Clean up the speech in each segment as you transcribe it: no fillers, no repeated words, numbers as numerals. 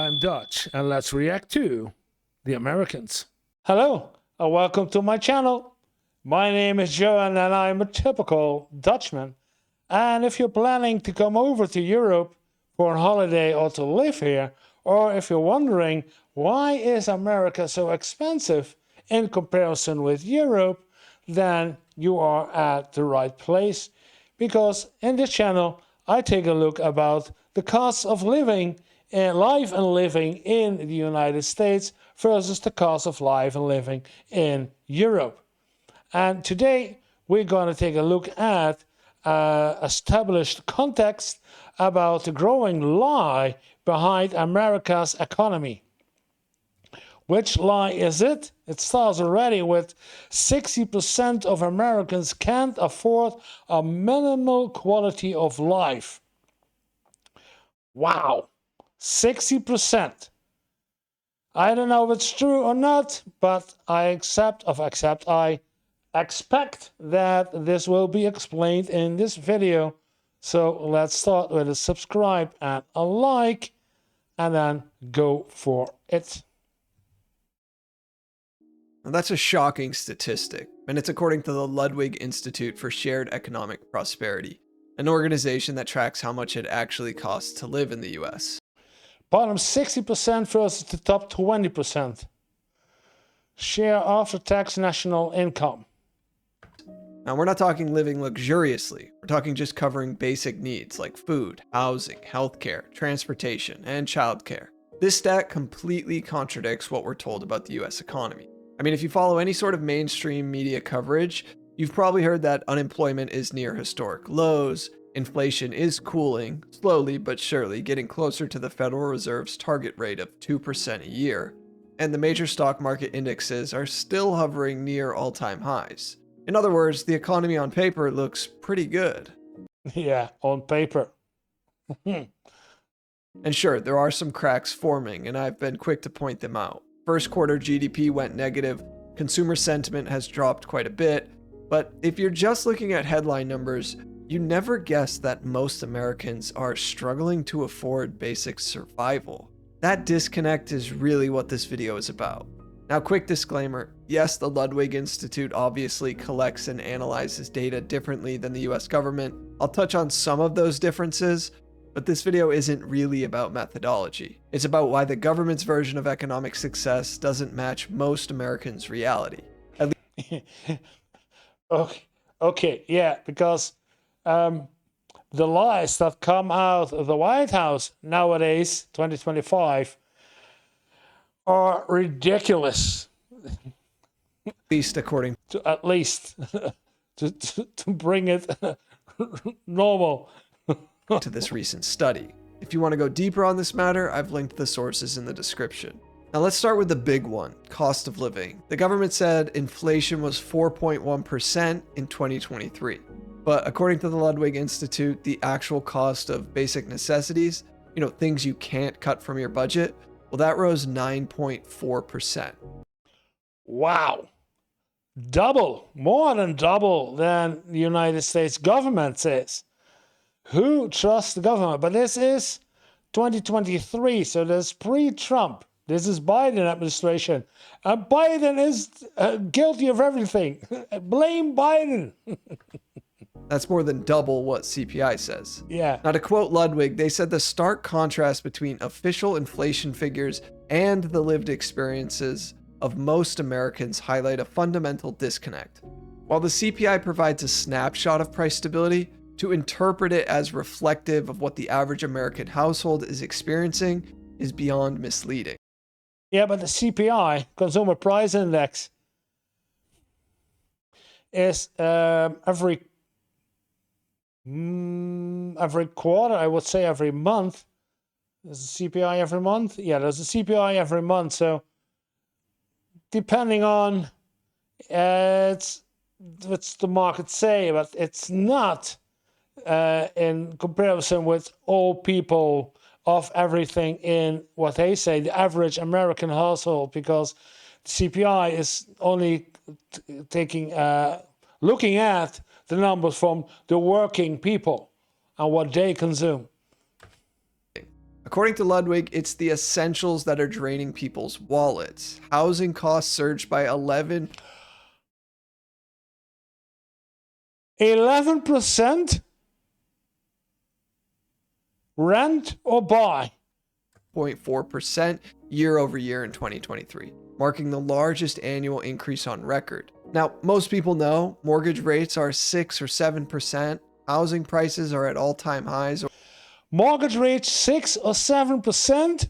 I'm Dutch, and let's react to the Americans. Hello, and welcome to my channel. My name is Johan, and I'm a typical Dutchman. And if you're planning to come over to Europe for a holiday or to live here, or if you're wondering why is America so expensive in comparison with Europe, then you are at the right place. Because in this channel, I take a look about the cost of living life and living in the United States versus the cost of life and living in Europe. And today we're going to take a look at established context about the growing lie behind America's economy. Which lie is it? It starts already with 60% of Americans can't afford a minimal quality of life. Wow, 60%. I don't know if it's true or not, but I expect that this will be explained in this video. So let's start with a subscribe and a like, and then go for it. Now, that's a shocking statistic, and it's according to the Ludwig Institute for Shared Economic Prosperity, an organization that tracks how much it actually costs to live in the US. Bottom 60% versus the top 20%. Share after tax national income. Now, we're not talking living luxuriously. We're talking just covering basic needs like food, housing, healthcare, transportation, and childcare. This stat completely contradicts what we're told about the US economy. I mean, if you follow any sort of mainstream media coverage, you've probably heard that unemployment is near historic lows, inflation is cooling, slowly but surely getting closer to the Federal Reserve's target rate of 2% a year, and the major stock market indexes are still hovering near all-time highs. In other words, the economy on paper looks pretty good. Yeah, on paper. And sure, there are some cracks forming, and I've been quick to point them out. First quarter GDP went negative, consumer sentiment has dropped quite a bit, but if you're just looking at headline numbers, you never guess that most Americans are struggling to afford basic survival. That disconnect is really what this video is about. Now, quick disclaimer, yes, the Ludwig Institute obviously collects and analyzes data differently than the US government. I'll touch on some of those differences, but this video isn't really about methodology. It's about why the government's version of economic success doesn't match most Americans' reality. Okay, yeah, because the lies that come out of the White House nowadays, 2025, are ridiculous. At least according to bring it normal. to this recent study. If you want to go deeper on this matter, I've linked the sources in the description. Now let's start with the big one, cost of living. The government said inflation was 4.1% in 2023. But according to the Ludwig Institute, the actual cost of basic necessities, things you can't cut from your budget, well, that rose 9.4%. Wow. More than double than the United States government says. Who trusts the government? But this is 2023, so this pre-Trump. This is Biden administration. And Biden is guilty of everything. Blame Biden. That's more than double what CPI says. Yeah. Now, to quote Ludwig, they said the stark contrast between official inflation figures and the lived experiences of most Americans highlight a fundamental disconnect. While the CPI provides a snapshot of price stability, to interpret it as reflective of what the average American household is experiencing is beyond misleading. Yeah, but the CPI, Consumer Price Index, is every quarter, I would say every month. There's a CPI every month? Yeah, there's a CPI every month. So depending on what's the market say, but it's not in comparison with all people of everything in what they say, the average American household, because the CPI is only looking at the numbers from the working people and what they consume. According to Ludwig, it's the essentials that are draining people's wallets. Housing costs surged by 11% rent or buy. 0.4% year over year in 2023, marking the largest annual increase on record. Now, most people know mortgage rates are 6 or 7%. Housing prices are at all-time highs. Mortgage rates 6 or 7%.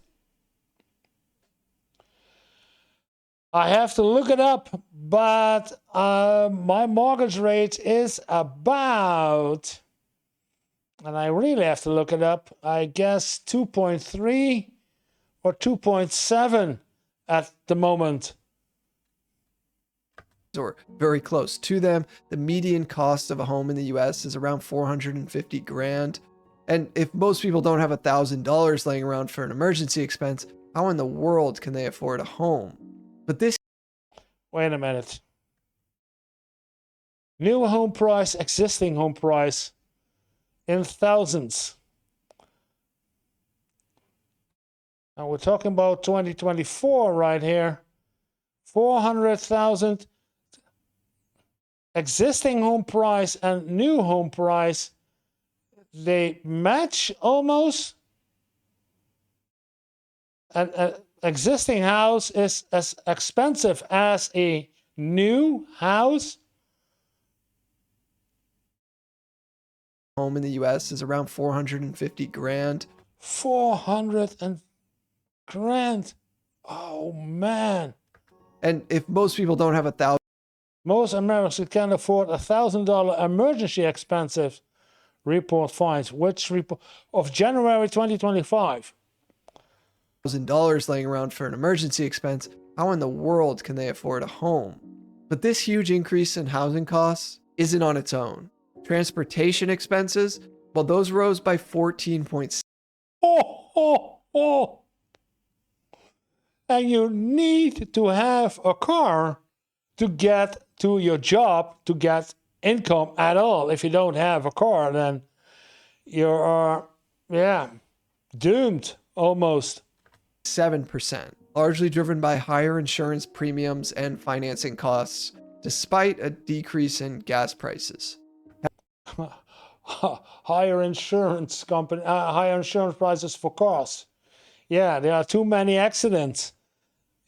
I have to look it up, but my mortgage rate is about, and I really have to look it up, I guess 2.3 or 2.7 at the moment. Or very close to them. The median cost of a home in the US is around 450 grand. And if most people don't have $1,000 laying around for an emergency expense, how in the world can they afford a home? But this Wait a minute. New home price, existing home price in thousands. Now we're talking about 2024 right here. 400,000 existing home price and new home price, they match almost. An existing house is as expensive as a new house. home in the US is around 450 grand. 400 grand. Oh man. And if most people don't have Most Americans can afford $1,000 emergency expenses, report finds. Which report of January 2025? $1,000 laying around for an emergency expense, how in the world can they afford a home? But this huge increase in housing costs isn't on its own. Transportation expenses, well, those rose by 14.6%. Oh. And you need to have a car to get to your job, to get income at all. If you don't have a car, then you are, doomed almost. 7%, largely driven by higher insurance premiums and financing costs, despite a decrease in gas prices. Higher insurance prices for cars. Yeah, there are too many accidents.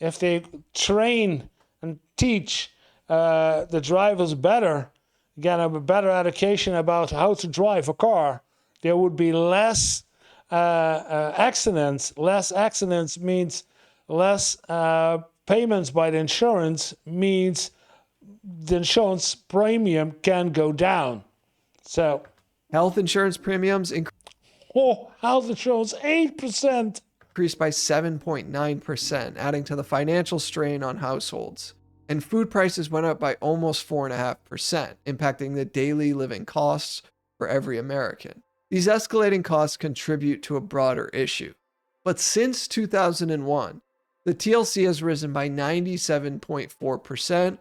If they train and teach the drivers better, get a better education about how to drive a car, there would be less accidents. Less accidents means less payments by the insurance, means the insurance premium can go down. So health insurance premiums health insurance 8%. increased by 7.9%, adding to the financial strain on households. And food prices went up by almost 4.5%, impacting the daily living costs for every American. These escalating costs contribute to a broader issue. But since 2001, the TLC has risen by 97.4%.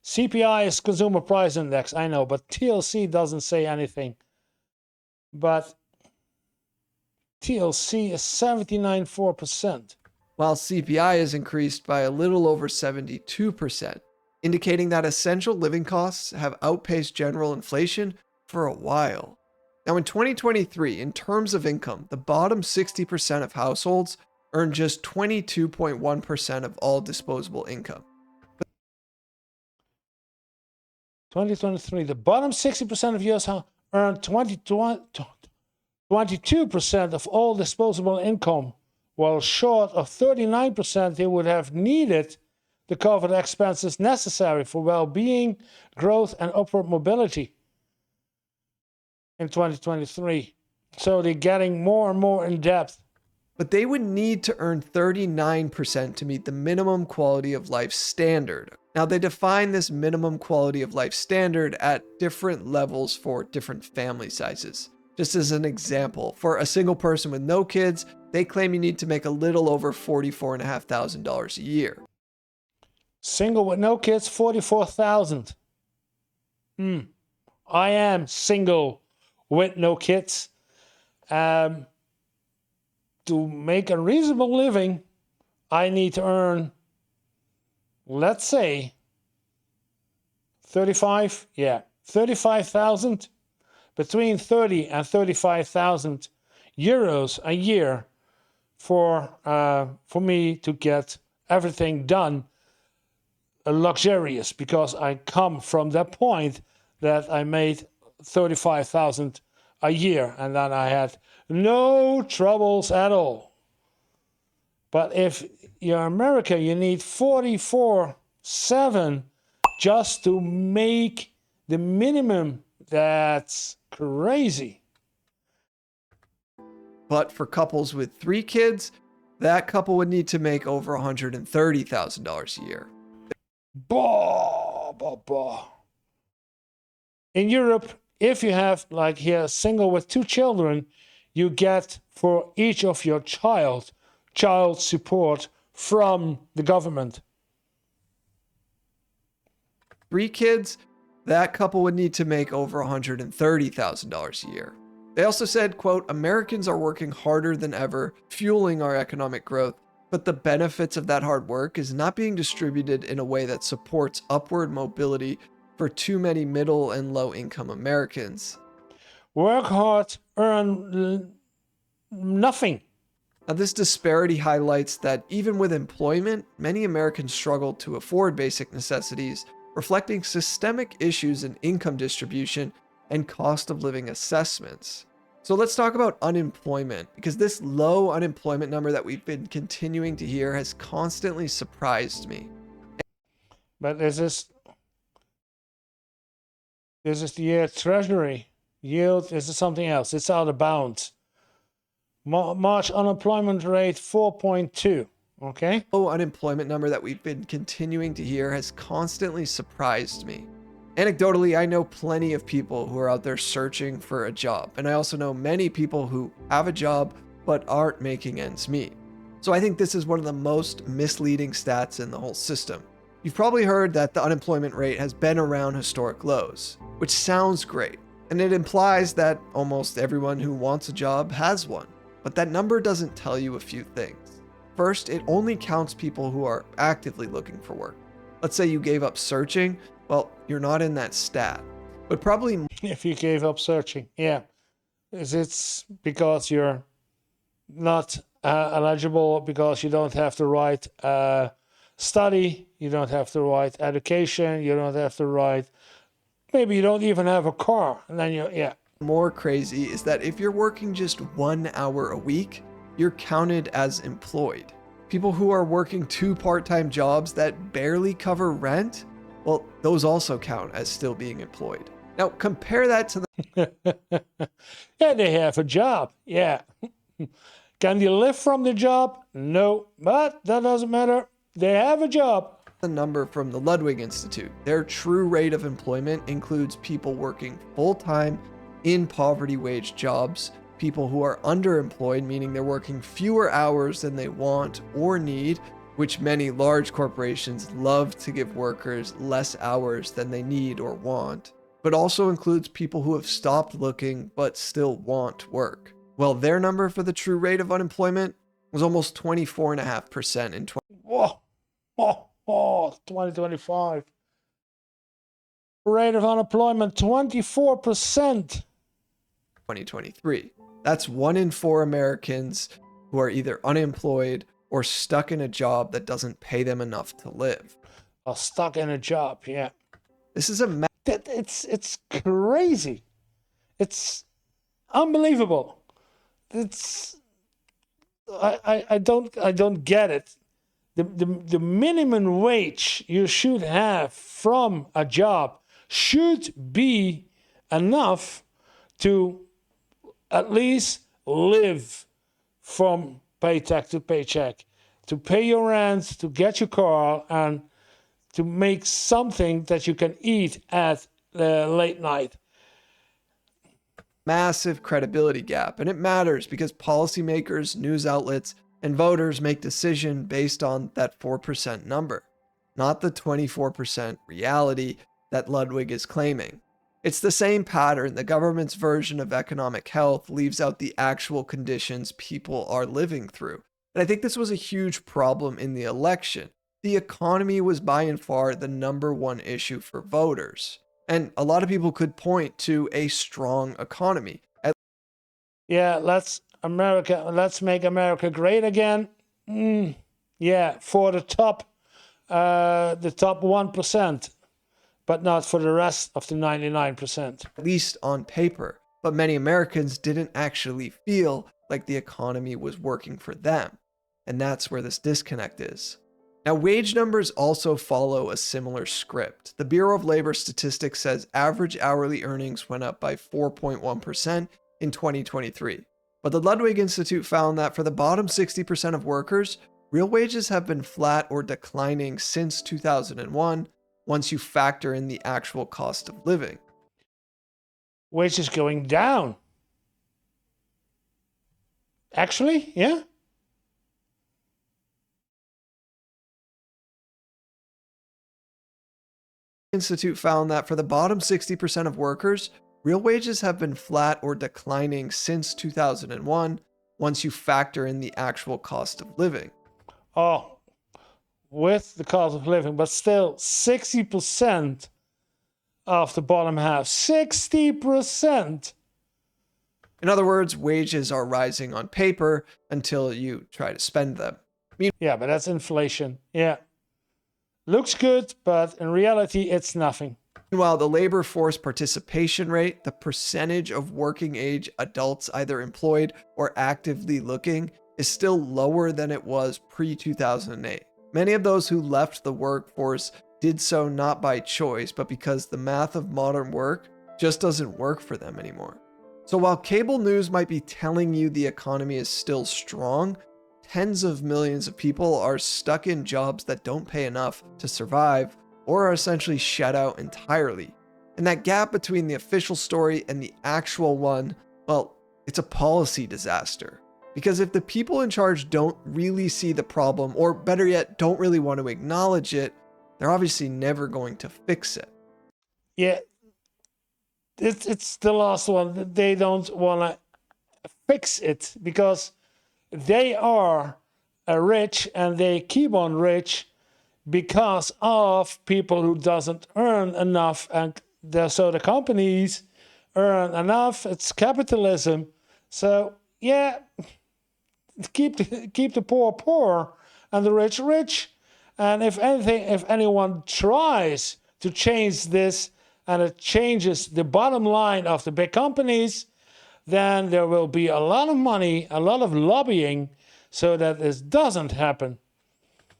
CPI is Consumer Price Index, I know, but TLC doesn't say anything. But TLC is 79.4%. While CPI has increased by a little over 72%, indicating that essential living costs have outpaced general inflation for a while. Now in 2023, in terms of income, the bottom 60% of households earn just 22.1% of all disposable income. 2023, the bottom 60% of US earn 22% of all disposable income, while short of 39% they would have needed to cover the expenses necessary for well-being, growth, and upward mobility in 2023. So they're getting more and more in debt. But they would need to earn 39% to meet the minimum quality of life standard. Now, they define this minimum quality of life standard at different levels for different family sizes. Just as an example, for a single person with no kids, they claim you need to make a little over $44,500 a year. Single with no kids, $44,000. I am single with no kids. to make a reasonable living, I need to earn, let's say, 35,000, between 30 and 35,000 euros a year for me to get everything done luxurious, because I come from that point that I made 35,000 a year and then I had no troubles at all. But if you're America, you need 44/7 just to make the minimum. That's crazy. But for couples with 3 kids, that couple would need to make over $130,000 a year. In Europe, if you have, like here, single with 2 children, you get for each of your child support from the government. 3 kids, that couple would need to make over $130,000 a year. They also said, quote, Americans are working harder than ever, fueling our economic growth, but the benefits of that hard work is not being distributed in a way that supports upward mobility for too many middle and low income Americans. Work hard, earn nothing. Now, this disparity highlights that even with employment, many Americans struggle to afford basic necessities, reflecting systemic issues in income distribution and cost of living assessments. So let's talk about unemployment, because this low unemployment number that we've been continuing to hear has constantly surprised me. But this is the Treasury yield. This is something else. It's out of bounds. March unemployment rate 4.2. Okay. Low unemployment number that we've been continuing to hear has constantly surprised me. Anecdotally, I know plenty of people who are out there searching for a job, and I also know many people who have a job but aren't making ends meet. So I think this is one of the most misleading stats in the whole system. You've probably heard that the unemployment rate has been around historic lows, which sounds great, and it implies that almost everyone who wants a job has one. But that number doesn't tell you a few things. First, it only counts people who are actively looking for work. Let's say you gave up searching, well, you're not in that stat. But probably if you gave up searching, yeah. It's because you're not eligible, because you don't have the right study, you don't have the right education, you don't have the right, maybe you don't even have a car, and then more crazy is that if you're working just 1 hour a week, you're counted as employed. People who are working 2 part-time jobs that barely cover rent, well, those also count as still being employed. Now, compare that to the... yeah, they have a job, yeah. Can they live from the job? No, but that doesn't matter. They have a job. The number from the Ludwig Institute. Their true rate of employment includes people working full-time in poverty wage jobs, people who are underemployed, meaning they're working fewer hours than they want or need, which many large corporations love to give workers less hours than they need or want, but also includes people who have stopped looking but still want work. Well, their number for the true rate of unemployment was almost 24.5% in 2025. Rate of unemployment 24%. 2023. That's 1 in 4 Americans who are either unemployed or stuck in a job that doesn't pay them enough to live. Or stuck in a job, yeah. This is it's crazy. It's unbelievable. I don't get it. The minimum wage you should have from a job should be enough to at least live from paycheck to paycheck, to pay your rent, to get your car, and to make something that you can eat at late night. Massive credibility gap, and it matters because policymakers, news outlets, and voters make decisions based on that 4% number, not the 24% reality that Ludwig is claiming. It's the same pattern. The government's version of economic health leaves out the actual conditions people are living through. And I think this was a huge problem in the election. The economy was by and far the number one issue for voters. And a lot of people could point to a strong economy. Yeah, let's make America great again. Yeah, for the top 1%, but not for the rest of the 99%. At least on paper. But many Americans didn't actually feel like the economy was working for them. And that's where this disconnect is. Now, wage numbers also follow a similar script. The Bureau of Labor Statistics says average hourly earnings went up by 4.1% in 2023. But the Ludwig Institute found that for the bottom 60% of workers, real wages have been flat or declining since 2001, once you factor in the actual cost of living. Wages going down. Actually, yeah. Institute found that for the bottom 60% of workers, real wages have been flat or declining since 2001, once you factor in the actual cost of living. Oh, with the cost of living, but still 60% of the bottom half. 60%. In other words, wages are rising on paper until you try to spend them. Yeah, but that's inflation. Yeah. Looks good, but in reality, it's nothing. Meanwhile, the labor force participation rate, the percentage of working age adults either employed or actively looking, is still lower than it was pre-2008. Many of those who left the workforce did so not by choice, but because the math of modern work just doesn't work for them anymore. So while cable news might be telling you the economy is still strong, tens of millions of people are stuck in jobs that don't pay enough to survive or are essentially shut out entirely. And that gap between the official story and the actual one, well, it's a policy disaster. Because if the people in charge don't really see the problem, or better yet, don't really want to acknowledge it, they're obviously never going to fix it. Yeah, it's the last one. They don't want to fix it because they are rich and they keep on rich because of people who doesn't earn enough, and so the companies earn enough. It's capitalism. So yeah, keep the poor poor and the rich rich. And if anyone tries to change this and it changes the bottom line of the big companies, then there will be a lot of money, a lot of lobbying so that this doesn't happen.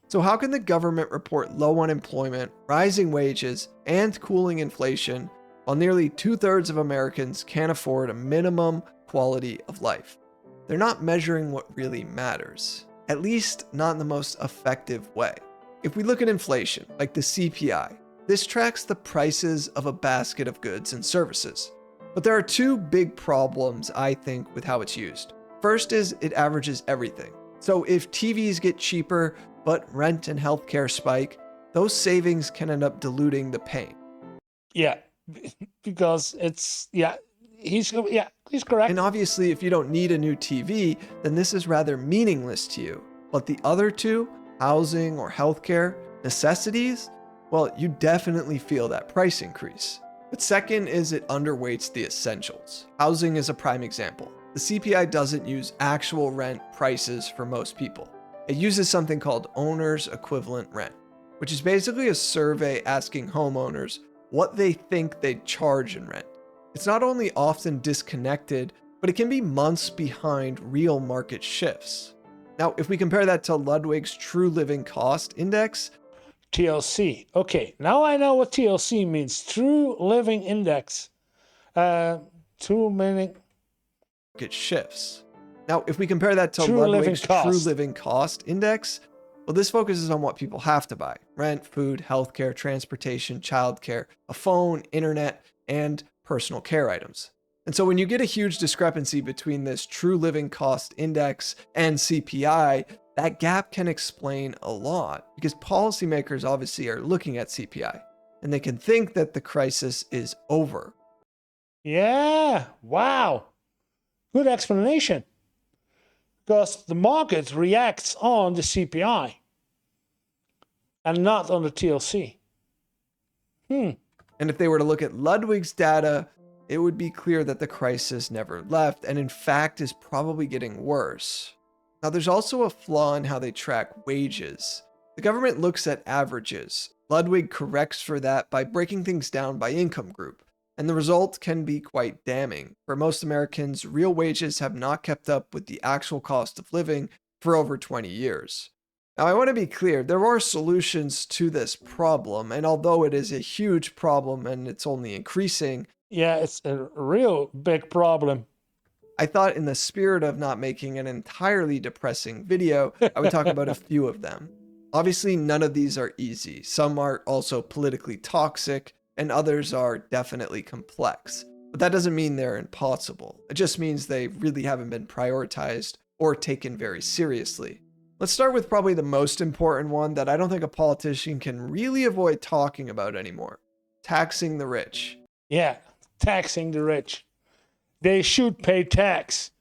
So how can the government report low unemployment, rising wages, and cooling inflation while nearly 2/3 of Americans can't afford a minimum quality of life? They're not measuring what really matters, at least not in the most effective way. If we look at inflation, like the CPI, this tracks the prices of a basket of goods and services. But there are two big problems, I think, with how it's used. First is it averages everything. So if TVs get cheaper, but rent and healthcare spike, those savings can end up diluting the pain. Yeah, because he's correct. And obviously, if you don't need a new TV, then this is rather meaningless to you. But the other two, housing or healthcare, necessities, well, you definitely feel that price increase. But second is it underweights the essentials. Housing is a prime example. The CPI doesn't use actual rent prices for most people. It uses something called owner's equivalent rent, which is basically a survey asking homeowners what they think they'd charge in rent. It's not only often disconnected, but it can be months behind real market shifts. Now, if we compare that to Ludwig's True Living Cost Index, TLC. Okay, now I know what TLC means. True Living Index. True meaning. Market shifts. Now, if we compare that to True Ludwig's Living True Cost. Living Cost Index, well, this focuses on what people have to buy: rent, food, healthcare, transportation, childcare, a phone, internet, and personal care items. And so when you get a huge discrepancy between this True Living Cost Index and CPI, that gap can explain a lot, because policymakers obviously are looking at CPI and they can think that the crisis is over. Yeah, wow. Good explanation. Because the market reacts on the CPI and not on the TLC. And if they were to look at Ludwig's data, it would be clear that the crisis never left and in fact is probably getting worse. Now, there's also a flaw in how they track wages. The government looks at averages. Ludwig corrects for that by breaking things down by income group, and the result can be quite damning. For most Americans, real wages have not kept up with the actual cost of living for over 20 years. Now, I want to be clear, there are solutions to this problem, and although it is a huge problem and it's only increasing, Yeah, it's a real big problem. I thought in the spirit of not making an entirely depressing video, I would talk about a few of them. Obviously, none of these are easy. Some are also politically toxic, and others are definitely complex. But that doesn't mean they're impossible. It just means they really haven't been prioritized or taken very seriously. Let's start with probably the most important one that I don't think a politician can really avoid talking about anymore: taxing the rich. Yeah, taxing the rich. They should pay tax.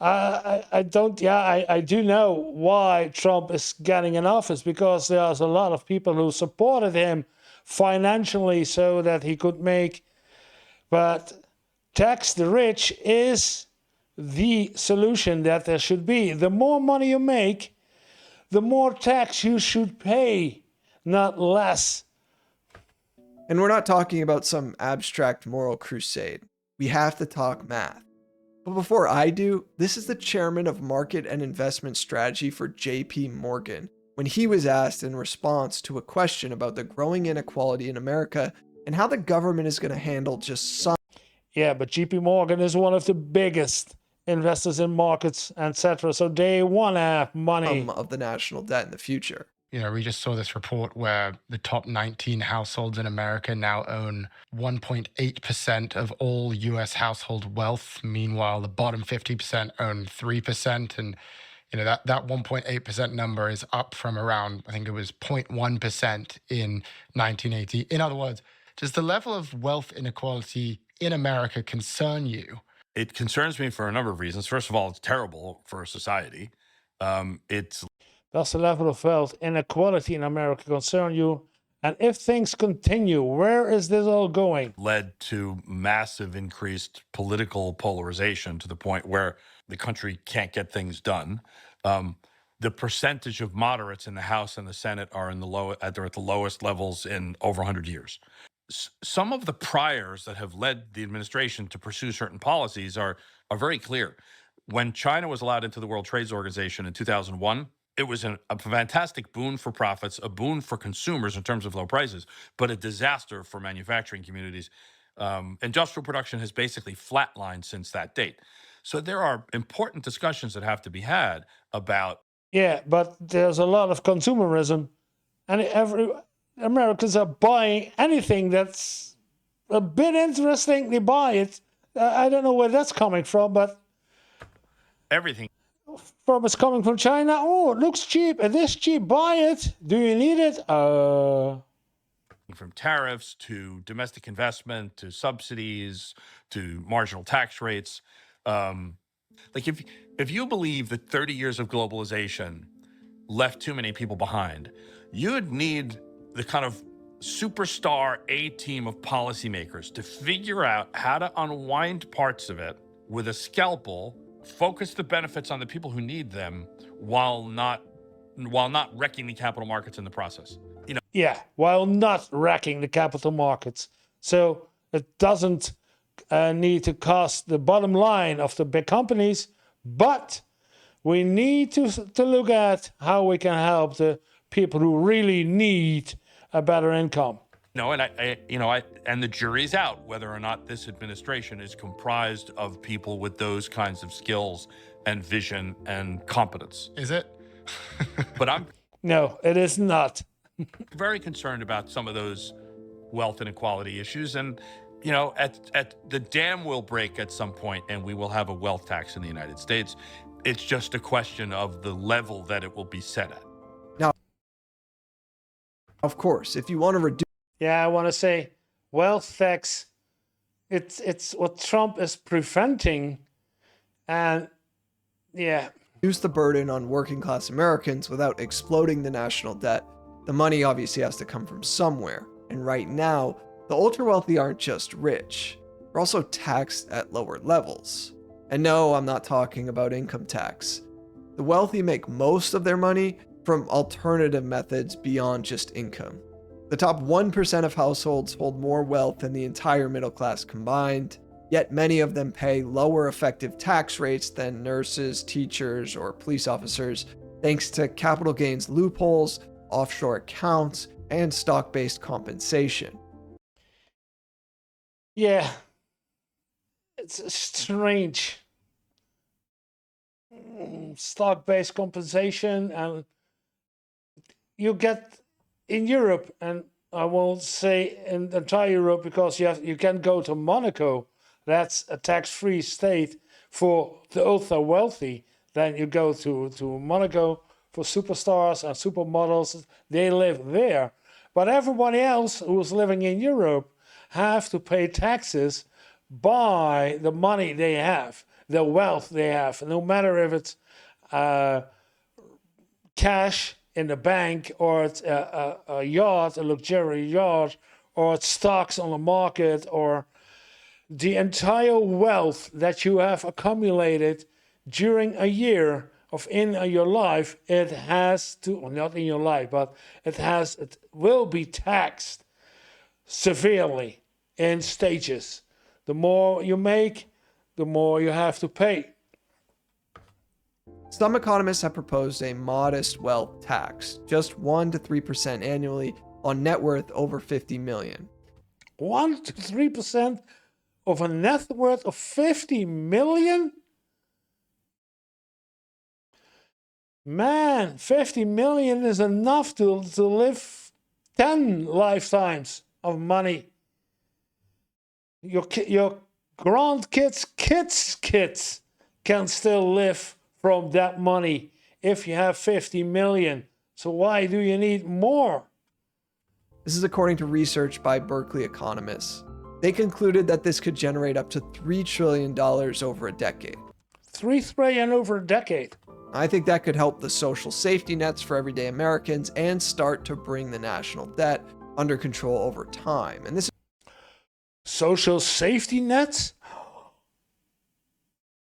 I don't, yeah, I do know why Trump is getting in office, because there's a lot of people who supported him financially so that he could make, but tax the rich is the solution that there should be. The more money you make, the more tax you should pay, not less. And we're not talking about some abstract moral crusade. We have to talk math. But before I do, this is the chairman of market and investment strategy for JP Morgan when he was asked in response to a question about the growing inequality in America and how the government is going to handle just some Yeah, but JP Morgan is one of the biggest investors in markets, etc. So they want to have money. of the national debt in the future. We just saw this report where the top 19 households in America now own 1.8% of all US household wealth. Meanwhile, the bottom 50% own 3%. And, that 1.8% number is up from around, I think it was 0.1% in 1980. In other words, does the level of wealth inequality in America concern you? It concerns me for a number of reasons. First of all, it's terrible for society. It's Does the level of wealth inequality in America concern you? And if things continue, where is this all going? led to massive increased political polarization to the point where the country can't get things done. The percentage of moderates in the House and the Senate are they're at the lowest levels in over 100 years. Some of the priors that have led the administration to pursue certain policies are very clear. When China was allowed into the World Trade Organization in 2001, it was a fantastic boon for profits, a boon for consumers in terms of low prices, but a disaster for manufacturing communities. Industrial production has basically flatlined since that date. So there are important discussions that have to be had about. Yeah, but there's a lot of consumerism, and Americans are buying anything that's a bit interesting. They buy it. I don't know where that's coming from, but Everything it's coming from China. Oh, it looks cheap. It is cheap. Buy it. Do you need it? from tariffs to domestic investment to subsidies to marginal tax rates. Like if you believe that 30 years of globalization left too many people behind, you'd need the kind of superstar A team of policymakers to figure out how to unwind parts of it with a scalpel, focus the benefits on the people who need them while not wrecking the capital markets in the process. Yeah, while not wrecking the capital markets. So it doesn't need to cost the bottom line of the big companies, but we need to look at how we can help the people who really need a better income. And the jury's out whether or not this administration is comprised of people with those kinds of skills and vision and competence. Is it? But I'm No, it is not. very concerned about some of those wealth inequality issues. And, at the dam will break at some point and we will have a wealth tax in the United States. It's just a question of the level that it will be set at. Now, of course, if you want to reduce Yeah, I want to say wealth tax It's what Trump is preventing, and yeah, reduce the burden on working class Americans without exploding the national debt, the money obviously has to come from somewhere. And right now, the ultra wealthy aren't just rich, they're also taxed at lower levels. And no, I'm not talking about income tax. The wealthy make most of their money from alternative methods beyond just income. The top 1% of households hold more wealth than the entire middle class combined, yet many of them pay lower effective tax rates than nurses, teachers, or police officers, thanks to capital gains loopholes, offshore accounts, and stock-based compensation. yeah, it's strange. Stock-based compensation, and you get in Europe, and I won't say in the entire Europe because you can go to Monaco. That's a tax-free state for the ultra wealthy. Then you go to Monaco for superstars and supermodels. They live there. But everybody else who's living in Europe have to pay taxes by the money they have, the wealth they have, no matter if it's cash in the bank, or it's a yacht, a luxury yacht, or it's stocks on the market, or the entire wealth that you have accumulated during a year of in your life. It has to, well, not in your life, but it will be taxed severely in stages. The more you make, the more you have to pay. Some economists have proposed a modest wealth tax, just 1 to 3% annually on net worth over 50 million. 1 to 3% of a net worth of 50 million? Man, 50 million is enough to live 10 lifetimes of money. Your grandkids' kids can still live from that money if you have 50 million. So why do you need more? This is according to research by Berkeley economists. They concluded that this could generate up to $3 trillion over a decade. 3 trillion over a decade. I think that could help the social safety nets for everyday Americans and start to bring the national debt under control over time. And this Social safety nets?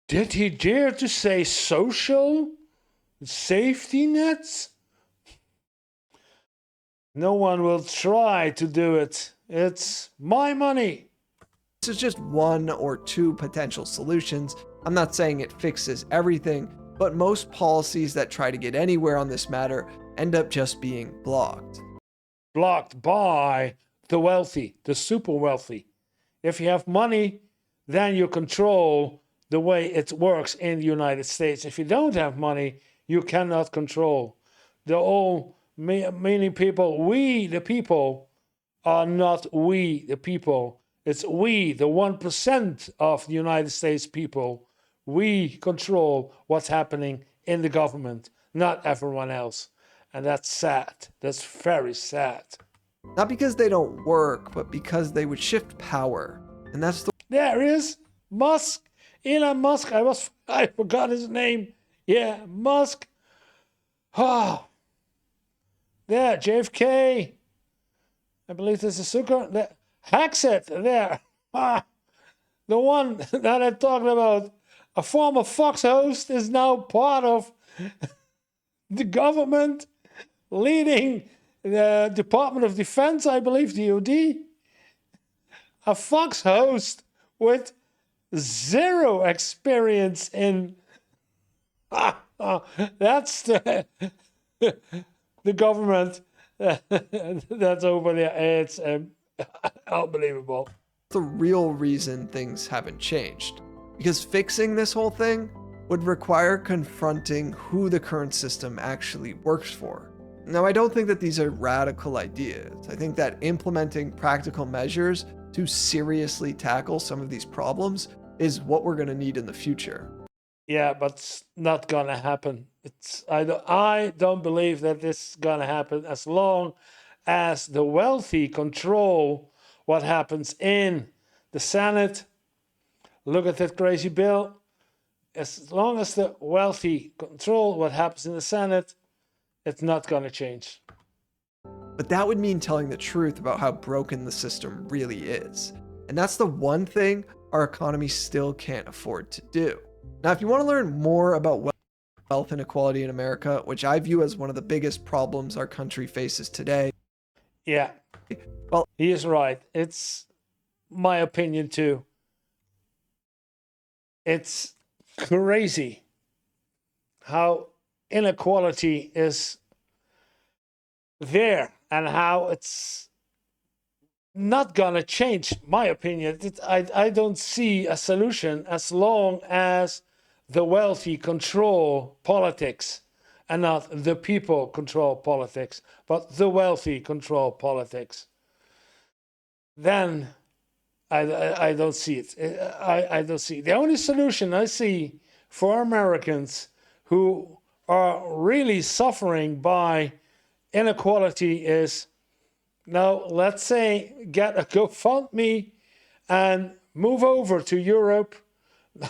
Did he dare to say social safety nets? No one will try to do it. It's my money. This is just one or two potential solutions. I'm not saying it fixes everything, but most policies that try to get anywhere on this matter end up just being blocked. Blocked by the wealthy, the super wealthy. If you have money, then you control the way it works in the United States. If you don't have money, you cannot control. Many people, we the people, are not we the people. It's we, the 1% of the United States people. We control what's happening in the government, not everyone else. And that's sad. That's very sad. Not because they don't work, but because they would shift power. And that's the There is Musk. Elon Musk. I forgot his name. Yeah, Musk. Oh. There, JFK. I believe this is Zucker. There. Hackset. There. Ah. The one that I talked about. A former Fox host is now part of the government, leading the Department of Defense, I believe, DOD. A Fox host with zero experience in. That's the government that's over there. It's unbelievable. the real reason things haven't changed. Because fixing this whole thing would require confronting who the current system actually works for. Now, I don't think that these are radical ideas. I think that implementing practical measures to seriously tackle some of these problems is what we're going to need in the future. Yeah, but it's not gonna happen. I don't believe that this is gonna happen as long as the wealthy control what happens in the Senate, look at that crazy bill. As long as the wealthy control what happens in the Senate, it's not going to change. But that would mean telling the truth about how broken the system really is. And that's the one thing our economy still can't afford to do. Now, if you want to learn more about wealth inequality in America, which I view as one of the biggest problems our country faces today. Yeah, well, he is right. It's my opinion too. It's crazy how inequality is there and how it's not gonna change. My opinion, I don't see a solution as long as the wealthy control politics, and not the people control politics, but the wealthy control politics. Then I don't see it. I don't see it. The only solution I see for Americans who are really suffering by inequality is, now let's say, get a GoFundMe and move over to Europe.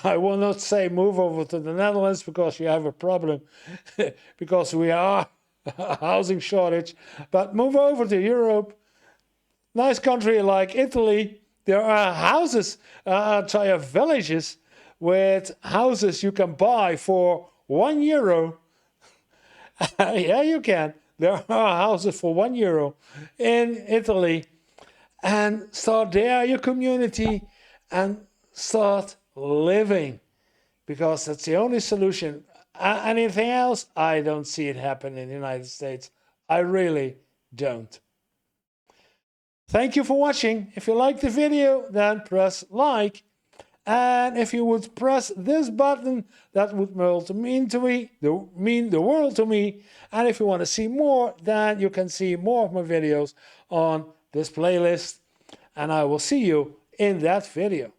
I will not say move over to the Netherlands because you have a problem because we are a housing shortage, but move over to Europe. Nice country like Italy. There are houses, entire villages with houses you can buy for €1. Yeah, you can. There are houses for €1 in Italy. And start there your community and start living, because that's the only solution. Anything else, I don't see it happen in the United States. I really don't. Thank you for watching. If you liked the video, then press like. And if you would press this button, that would mean the world to me. And if you want to see more, then you can see more of my videos on this playlist. And I will see you in that video.